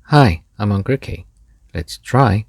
Hi, I'm Uncle K. Let's try.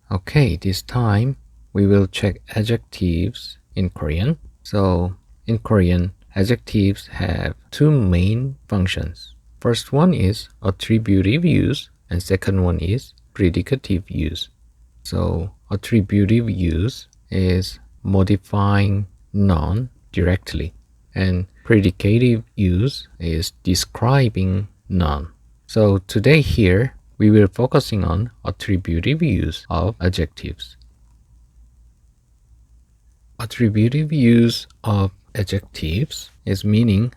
Okay, this time we will check adjectives in Korean. So, in Korean, adjectives have two main functions. First one is attributive use, and second one is predicative use. So, attributive use is modifying noun directly, and predicative use is describing noun. So today here, we will focusing on attributive use of adjectives. Attributive use of adjectives is meaning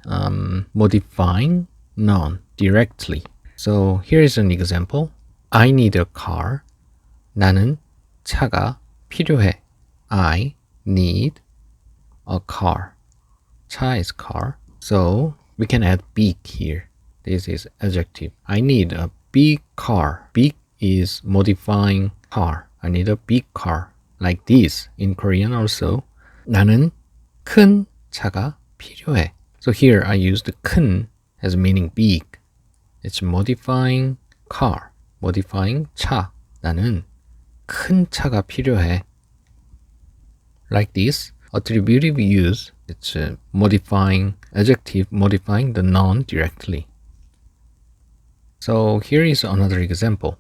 modifying noun directly. So here is an example. I need a car. 나는 차가 필요해. I need a car. 차 is car. So we can add big here. This is adjective. I need a big car. Big is modifying car. I need a big car. Like this in Korean also. 나는 큰 차가 필요해. So here I used 큰 as meaning big. It's modifying car. modifying 차. 나는 큰 차가 필요해. Like this. Attributive use, it's modifying adjective, modifying the noun directly. So here is another example.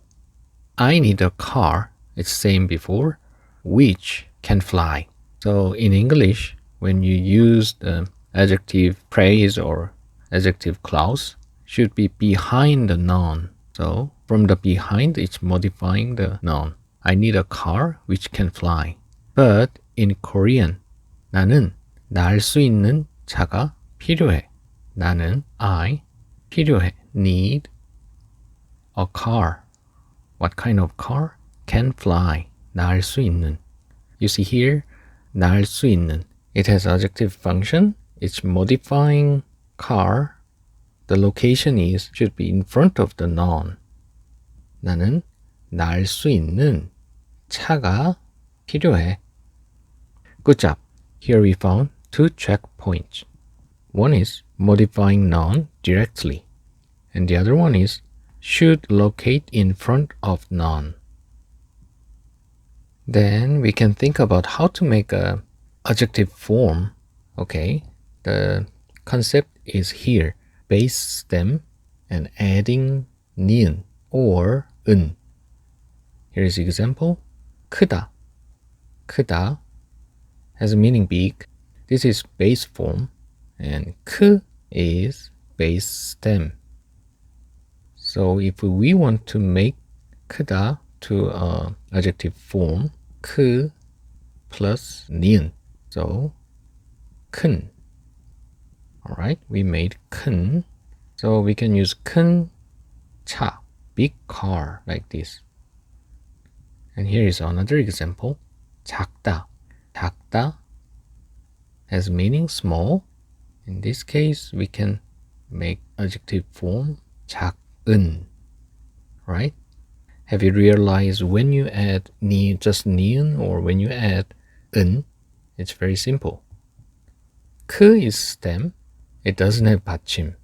I need a car, it's same before, which can fly. So in English, when you use the adjective phrase or adjective clause, should be behind the noun. So from the behind, it's modifying the noun. I need a car which can fly. But in Korean, 나는 날 수 있는 차가 필요해. 나는 I 필요해. Need a car. What kind of car? Can fly. 날 수 있는. You see here, 날 수 있는. It has adjective function. It's modifying car. The location is should be in front of the noun. 나는 날 수 있는 차가 필요해. Good job. Here we found two checkpoints. One is modifying noun directly, and the other one is should locate in front of noun. Then we can think about how to make a adjective form. Okay, the concept is here. Base stem and adding 니은 or 은. Here is example. 크다. 크다 has a meaning big. This is base form, and 크 is base stem. So if we want to make 크다 to adjective form, 크 plus 니은. So 큰. Alright, we made 큰. So we can use 큰 차, big car, like this. And here is another example. 작다. 작다 has meaning small. In this case, we can make adjective form 작은, right? Have you realized when you add ni, just 니은, or when you add 은, it's very simple. 크 is stem, it doesn't have 받침.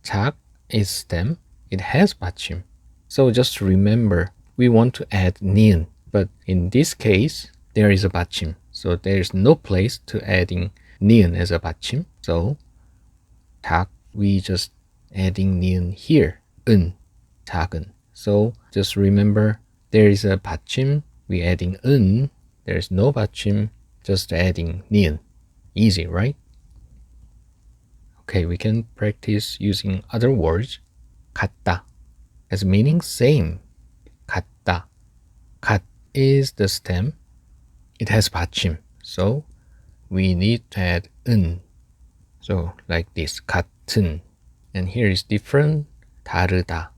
작 is stem, it has 받침. So just remember, we want to add 니은, but in this case, there is a 받침. So there's no place to adding 니은 as a 받침. So 작, we just adding 니은 here. 은, 작은. So just remember there is a 받침, we adding 은. There's no 받침, just adding 니은. Easy, right? Okay, we can practice using other words. 같다 as meaning same. 같다. 갓 is the stem. It has 받침, so we need to add 은. So like this, 같은. And here is different. 다르다.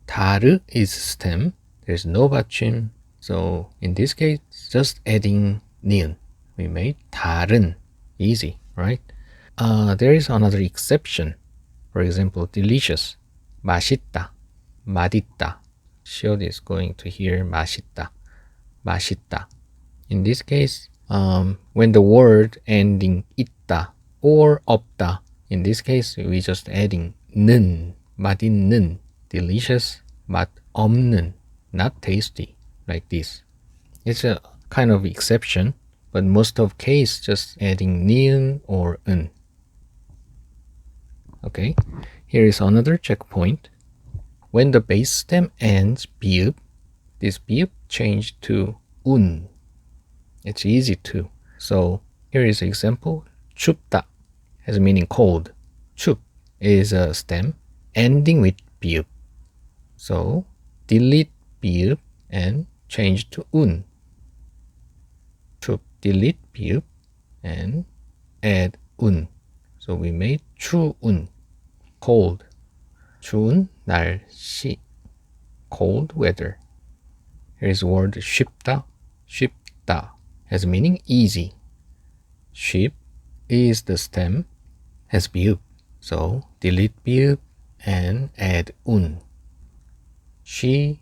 다르 is stem. There's no 받침. So in this case, just adding 니은. We made 다른. Easy, right? There is another exception. For example, delicious. 맛있다. 맛있다. Shield is going to hear 맛있다. 맛있다. In this case, when the word ending 있다 or 없다, in this case, we just adding 는, 맛있는. delicious, 맛 없는, not tasty, like this. It's a kind of exception, but most of case just adding ni은 or 은. Okay, here is another checkpoint. When the base stem ends 비읍, this 비읍 changed to 운. It's easy too. So here is an example. 춥다 has a meaning cold. 춥 is a stem ending with 비읍. So delete 비읍 and change to 운. 춥, delete 비읍 and add 운. So we made 추운, cold. 추운 날씨, cold weather. Here is the word 쉽다. 쉽다 has meaning easy. 쉽 is the stem, has 비읍. So delete 비읍 and add 운. 쉬운,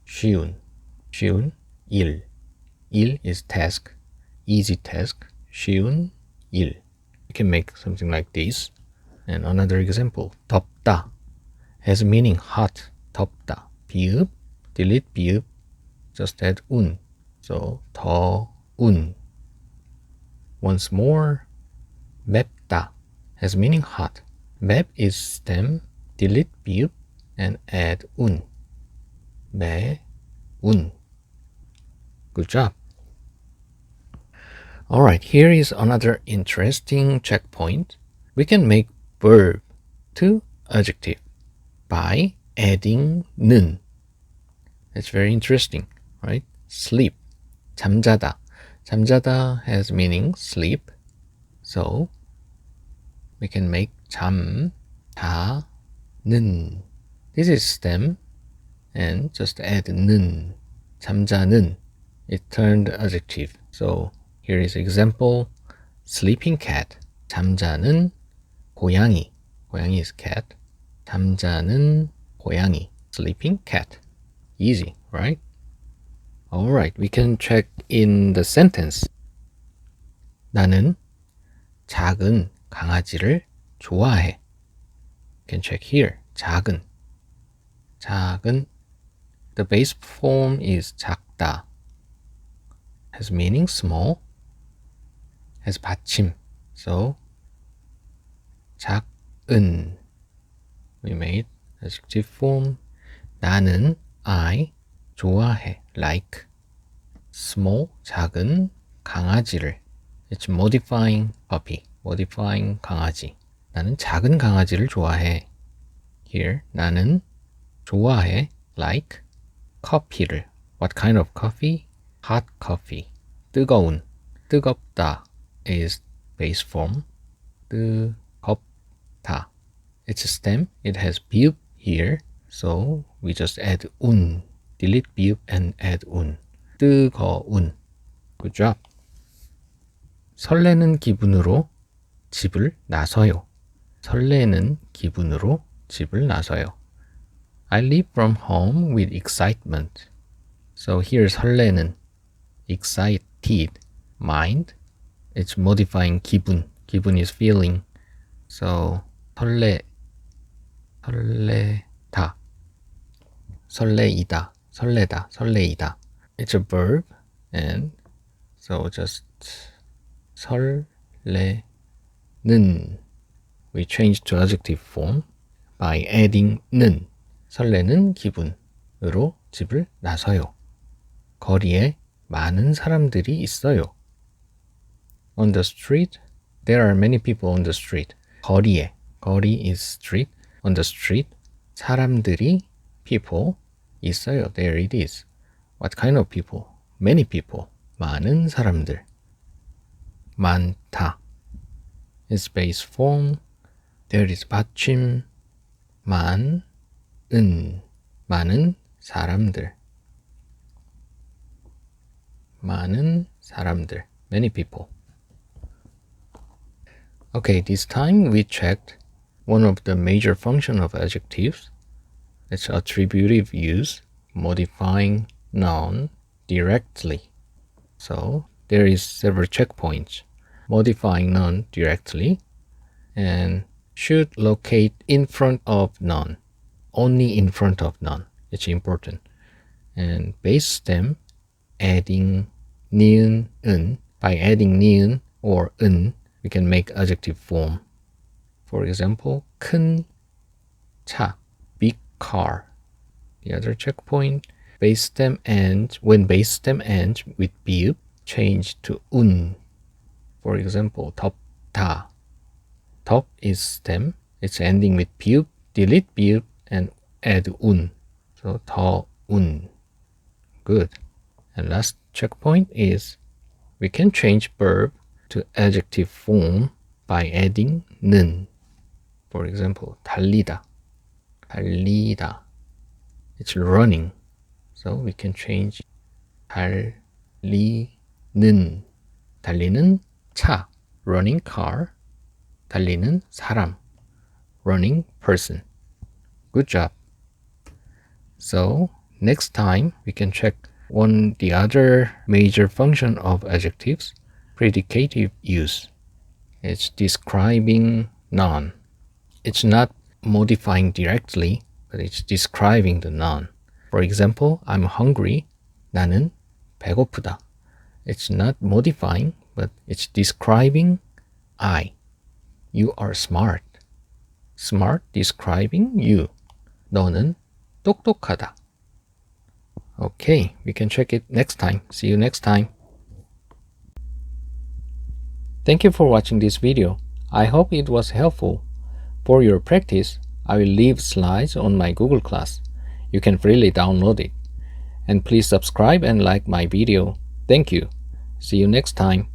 쉬운, 쉬운 일. 일 is task, easy task. 쉬운 일. You can make something like this. And another example, 덥다 has meaning hot. 덥다. 비읍, delete 비읍, just add 운. So 더운. Once more, 맵다 has meaning hot. 맵 is stem, delete 비읍 and add 운. 매운. Good job. Alright, here is another interesting checkpoint. We can make verb to adjective by adding 는. It's very interesting, right? Sleep, 잠자다. 잠자다 has meaning sleep. So we can make 잠자는. This is stem and just add 는. 잠자는. It turned adjective. So here is example. Sleeping cat. 잠자는 고양이. 고양이 is cat. 잠자는 고양이. Sleeping cat. Easy, right? Alright, we can check in the sentence. 나는 작은 강아지를 좋아해. You can check here. 작은. 작은. The base form is 작다. Has meaning small. Has 받침. So 작은. We made adjective form. 나는 I 좋아해. Like. Small, 작은 강아지를. It's modifying puppy. Modifying 강아지. 나는 작은 강아지를 좋아해. Here, 나는 좋아해. Like. 커피를. What kind of coffee? Hot coffee. 뜨거운. 뜨겁다 is base form. 뜨겁다. It's a stem. It has 비읍 here. So we just add 운. Delete 비읍 and add 운. 뜨거운. Good job. 설레는 기분으로 집을 나서요. 설레는 기분으로 집을 나서요. I leave from home with excitement. So here's 설레는. Excited. Mind. It's modifying 기분. 기분 is feeling. So 설레다. 설레이다. 설레다. 설레이다. It's a verb. And so just 설레는. We change to adjective form by adding 는. 설레는 기분으로 집을 나서요. 거리에 많은 사람들이 있어요. On the street, there are many people on the street. 거리에, 거리 is street. On the street, 사람들이, people, 있어요. There it is. What kind of people? Many people. 많은 사람들. 많다. Is base form. There is 받침. 많은. 많은 사람들. 많은 사람들. Many people. Okay, this time we checked one of the major functions of adjectives. It's attributive use, modifying noun directly. So there is several checkpoints. Modifying noun directly and should locate in front of noun. Only in front of noun. It's important. And base stem adding ni은, 은. By adding ni은 or 은, we can make adjective form. For example, 큰 차, big car. The other checkpoint, base stem ends, when base stem ends with 비읍, change to 운. For example, 덥다. 덥 is stem, it's ending with 비읍, delete 비읍 and add 운. So 더운. Good. And last checkpoint is we can change verb to adjective form by adding 는. For example, 달리다. 달리다. It's running. So we can change 달리는. 달리는 차. Running car. 달리는 사람. Running person. Good job. So next time we can check the other major function of adjectives, predicative use. It's describing noun. It's not modifying directly, but it's describing the noun. For example, I'm hungry. 나는 배고프다. It's not modifying, but it's describing I. You are smart. Smart describing you. 너는 똑똑하다. Okay, we can check it next time. See you next time. Thank you for watching this video. I hope it was helpful. For your practice, I will leave slides on my Google Class. You can freely download it. And please subscribe and like my video. Thank you. See you next time.